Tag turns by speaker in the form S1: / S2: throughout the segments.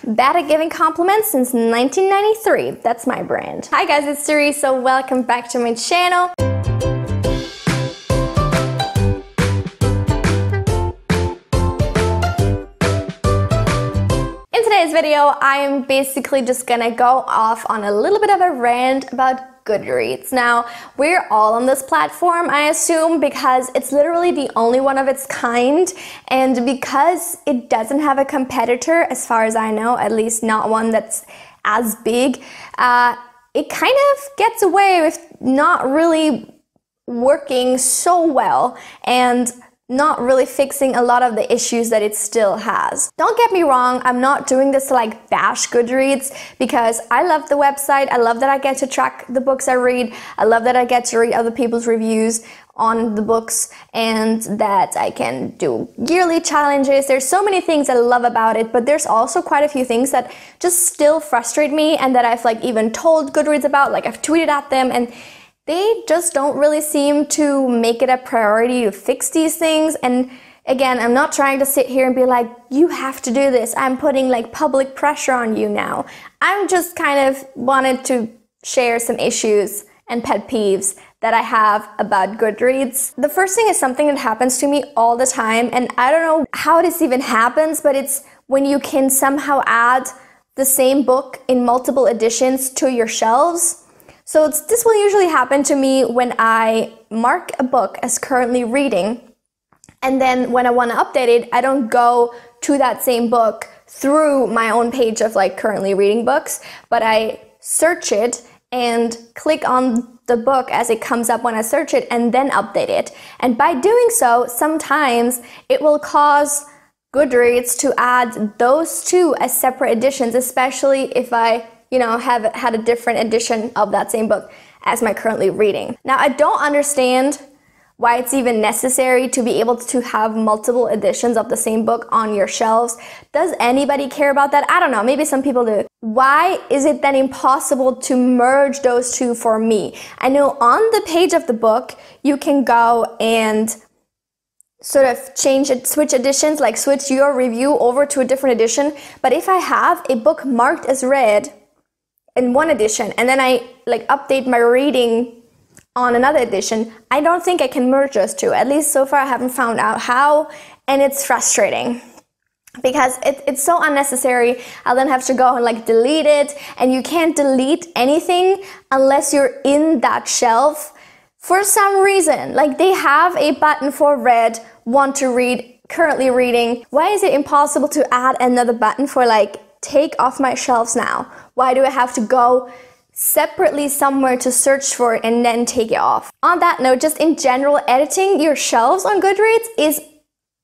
S1: Bad at giving compliments since 1993. That's my brand. Hi guys, it's Teresa. Welcome back to my channel. In today's video, I am basically just gonna go off on a little bit of a rant about Goodreads. Now, we're all on this platform, I assume, because it's literally the only one of its kind, and because it doesn't have a competitor, as far as I know, at least not one that's as big, it kind of gets away with not really working so well and not really fixing a lot of the issues that it still has. Don't get me wrong, I'm not doing this to like bash Goodreads, because I love the website. I love that I get to track the books I read. I love that I get to read other people's reviews on the books and that I can do yearly challenges. There's so many things I love about it, but there's also quite a few things that just still frustrate me and that I've like even told Goodreads about, like I've tweeted at them, and they just don't really seem to make it a priority to fix these things. And again, I'm not trying to sit here and be like, you have to do this. I'm putting like public pressure on you now. I'm just kind of wanted to share some issues and pet peeves that I have about Goodreads. The first thing is something that happens to me all the time, and I don't know how this even happens, but it's when you can somehow add the same book in multiple editions to your shelves. So this will usually happen to me when I mark a book as currently reading, and then when I want to update it, I don't go to that same book through my own page of like currently reading books, but I search it and click on the book as it comes up when I search it and then update it. And by doing so, sometimes it will cause Goodreads to add those two as separate editions, especially if I have had a different edition of that same book as my currently reading. Now, I don't understand why it's even necessary to be able to have multiple editions of the same book on your shelves. Does anybody care about that? I don't know, maybe some people do. Why is it then impossible to merge those two for me? I know on the page of the book, you can go and sort of switch editions, like switch your review over to a different edition. But if I have a book marked as read in one edition, and then I like update my reading on another edition, I don't think I can merge those two. At least so far I haven't found out how, and it's frustrating because it's so unnecessary. I'll then have to go and like delete it, and you can't delete anything unless you're in that shelf. For some reason, like they have a button for read, want to read, currently reading. Why is it impossible to add another button for like take off my shelves now? Why do I have to go separately somewhere to search for it and then take it off? On that note, just in general, editing your shelves on Goodreads is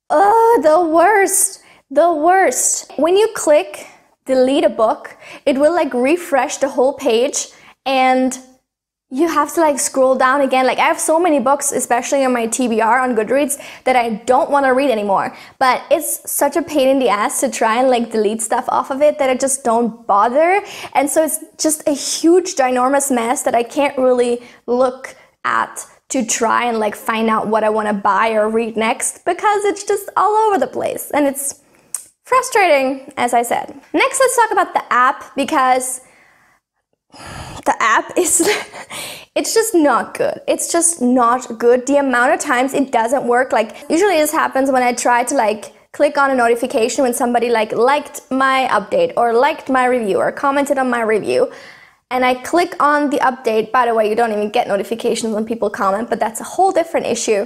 S1: the worst. The worst. When you click delete a book, it will like refresh the whole page, and you have to like scroll down again. Like I have so many books, especially on my TBR on Goodreads, that I don't want to read anymore. But it's such a pain in the ass to try and like delete stuff off of it that I just don't bother. And so it's just a huge, ginormous mess that I can't really look at to try and like find out what I want to buy or read next, because it's just all over the place. And it's frustrating, as I said. Next, let's talk about the app, because the app is, it's just not good. It's just not good. The amount of times it doesn't work, like usually this happens when I try to like click on a notification when somebody like liked my update or liked my review or commented on my review, and I click on the update. By the way, you don't even get notifications when people comment, but that's a whole different issue.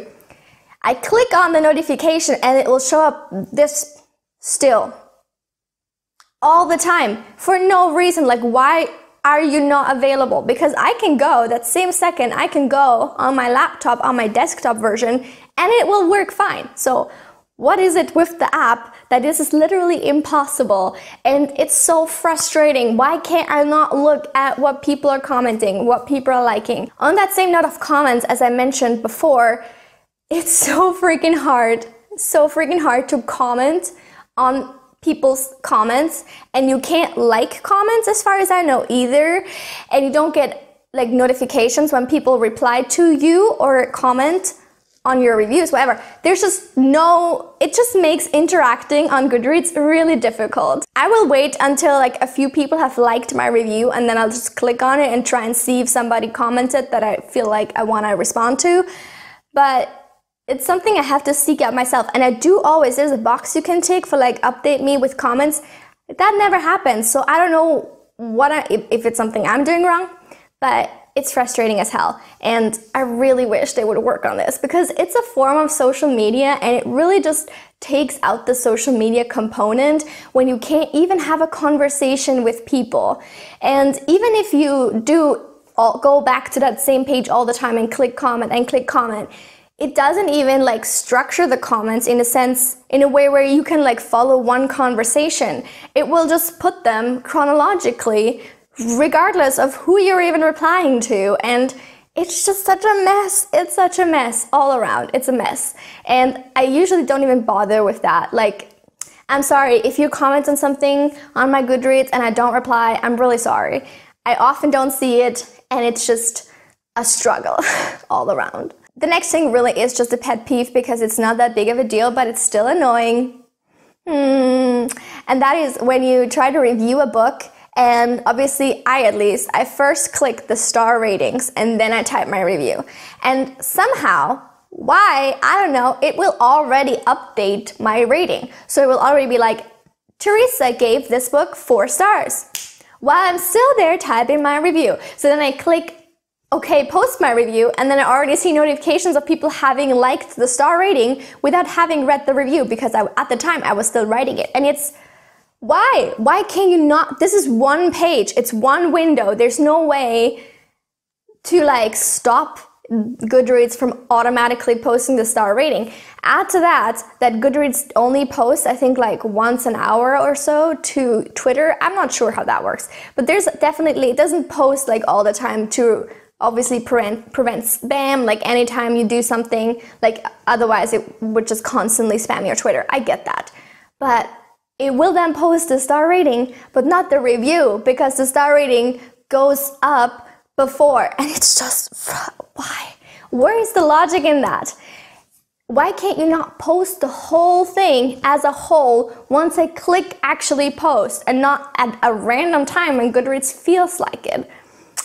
S1: I click on the notification and it will show up this still all the time for no reason. Like, why are you not available? Because I can go, that same second, I can go on my laptop, on my desktop version, and it will work fine. So what is it with the app that this is literally impossible? And it's so frustrating. Why can't I not look at what people are commenting, what people are liking? On that same note of comments, as I mentioned before, it's so freaking hard to comment on people's comments, and you can't like comments as far as I know either, and you don't get like notifications when people reply to you or comment on your reviews, whatever. There's just no, it just makes interacting on Goodreads really difficult. I will wait until like a few people have liked my review, and then I'll just click on it and try and see if somebody commented that I feel like I want to respond to. But it's something I have to seek out myself. And I do always, there's a box you can tick for like update me with comments. That never happens. So I don't know if it's something I'm doing wrong, but it's frustrating as hell. And I really wish they would work on this, because it's a form of social media and it really just takes out the social media component when you can't even have a conversation with people. And even if you do go back to that same page all the time and click comment and click comment, it doesn't even like structure the comments in a way where you can like follow one conversation. It will just put them chronologically regardless of who you're even replying to, and it's just such a mess. It's such a mess all around. It's a mess. And I usually don't even bother with that. Like, I'm sorry if you comment on something on my Goodreads and I don't reply, I'm really sorry. I often don't see it, and it's just a struggle all around. The next thing really is just a pet peeve, because it's not that big of a deal, but it's still annoying. And that is when you try to review a book, and obviously I first click the star ratings and then I type my review. And somehow, why, I don't know, it will already update my rating. So it will already be like, Teresa gave this book 4 stars, while I'm still there typing my review. So then I click okay, post my review, and then I already see notifications of people having liked the star rating without having read the review, because at the time I was still writing it. And it's, why can you not, this is one page, it's one window, there's no way to like stop Goodreads from automatically posting the star rating. Add to that Goodreads only posts, I think, like once an hour or so to Twitter. I'm not sure how that works, but there's definitely, it doesn't post like all the time to obviously prevent spam, like anytime you do something, like otherwise it would just constantly spam your Twitter. I get that. But it will then post the star rating, but not the review, because the star rating goes up before, and it's just, why? Where is the logic in that? Why can't you not post the whole thing as a whole once I click actually post, and not at a random time when Goodreads feels like it?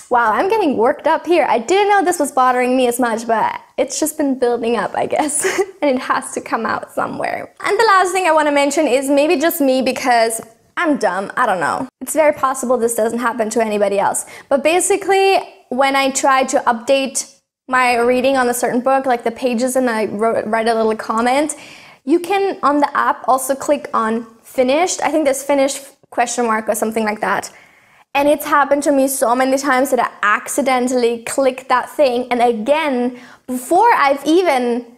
S1: Wow, I'm getting worked up here. I didn't know this was bothering me as much, but it's just been building up, I guess, and it has to come out somewhere. And the last thing I want to mention is maybe just me, because I'm dumb, I don't know. It's very possible this doesn't happen to anybody else. But basically, when I try to update my reading on a certain book, like the pages, and I write a little comment, you can, on the app, also click on finished. I think there's finished ? Or something like that. And it's happened to me so many times that I accidentally click that thing, and again, before I've even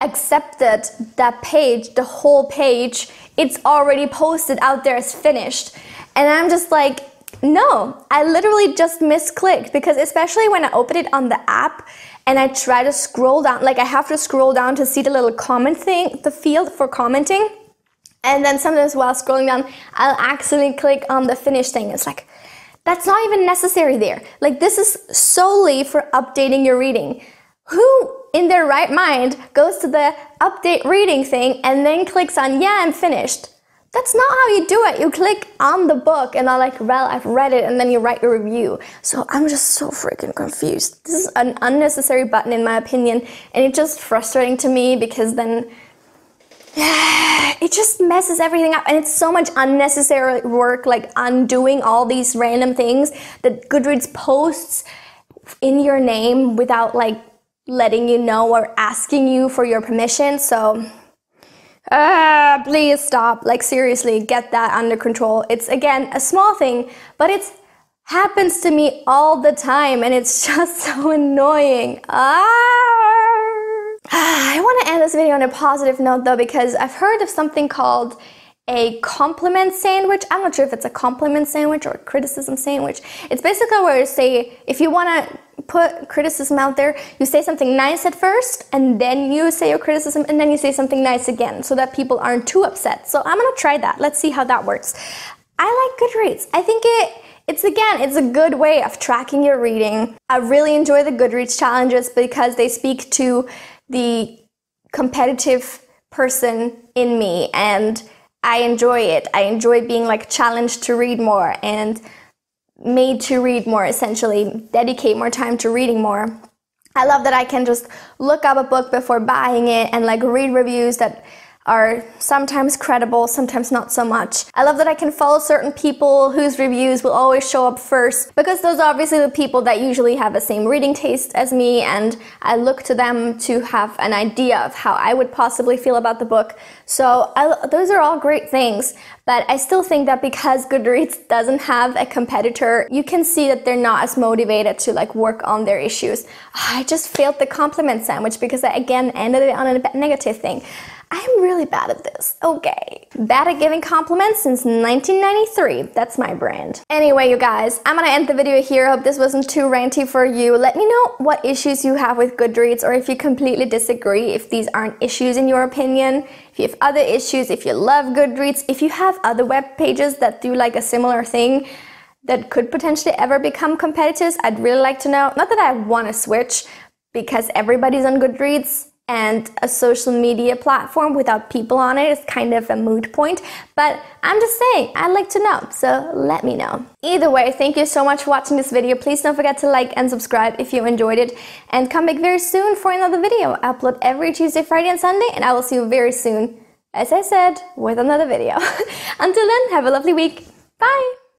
S1: accepted that page, the whole page, it's already posted out there as finished. And I'm just like, no, I literally just misclicked, because especially when I open it on the app and I try to scroll down, like I have to scroll down to see the little comment thing, the field for commenting. And then sometimes while scrolling down, I'll accidentally click on the finish thing. It's like, that's not even necessary there. Like, this is solely for updating your reading. Who in their right mind goes to the update reading thing and then clicks on, yeah, I'm finished? That's not how you do it. You click on the book and are like, well, I've read it, and then you write your review. So I'm just so freaking confused. This is an unnecessary button in my opinion, and it's just frustrating to me, because then it just messes everything up, and it's so much unnecessary work, like undoing all these random things that Goodreads posts in your name without like letting you know or asking you for your permission. So please stop, like seriously, get that under control. It's, again, a small thing, but it happens to me all the time, and it's just so annoying. I want to end this video on a positive note though, because I've heard of something called a compliment sandwich. I'm not sure if it's a compliment sandwich or a criticism sandwich. It's basically where you say, if you want to put criticism out there, you say something nice at first, and then you say your criticism, and then you say something nice again, so that people aren't too upset. So I'm going to try that. Let's see how that works. I like Goodreads. I think it's a good way of tracking your reading. I really enjoy the Goodreads challenges because they speak to the competitive person in me, and I enjoy it. I enjoy being like challenged to read more and made to read more, essentially, dedicate more time to reading more. I love that I can just look up a book before buying it and like read reviews that are sometimes credible, sometimes not so much. I love that I can follow certain people whose reviews will always show up first, because those are obviously the people that usually have the same reading taste as me, and I look to them to have an idea of how I would possibly feel about the book. So those are all great things, but I still think that because Goodreads doesn't have a competitor, you can see that they're not as motivated to like work on their issues. I just failed the compliment sandwich because I again ended it on a negative thing. I'm really bad at this. Okay. Bad at giving compliments since 1993. That's my brand. Anyway, you guys, I'm gonna end the video here. I hope this wasn't too ranty for you. Let me know what issues you have with Goodreads, or if you completely disagree, if these aren't issues in your opinion, if you have other issues, if you love Goodreads, if you have other web pages that do like a similar thing that could potentially ever become competitors. I'd really like to know. Not that I want to switch, because everybody's on Goodreads, and a social media platform without people on it is kind of a moot point, but I'm just saying, I'd like to know, so let me know. Either way, thank you so much for watching this video. Please don't forget to like and subscribe if you enjoyed it, and come back very soon for another video. I upload every Tuesday, Friday, and Sunday, and I will see you very soon, as I said, with another video. Until then, have a lovely week. Bye!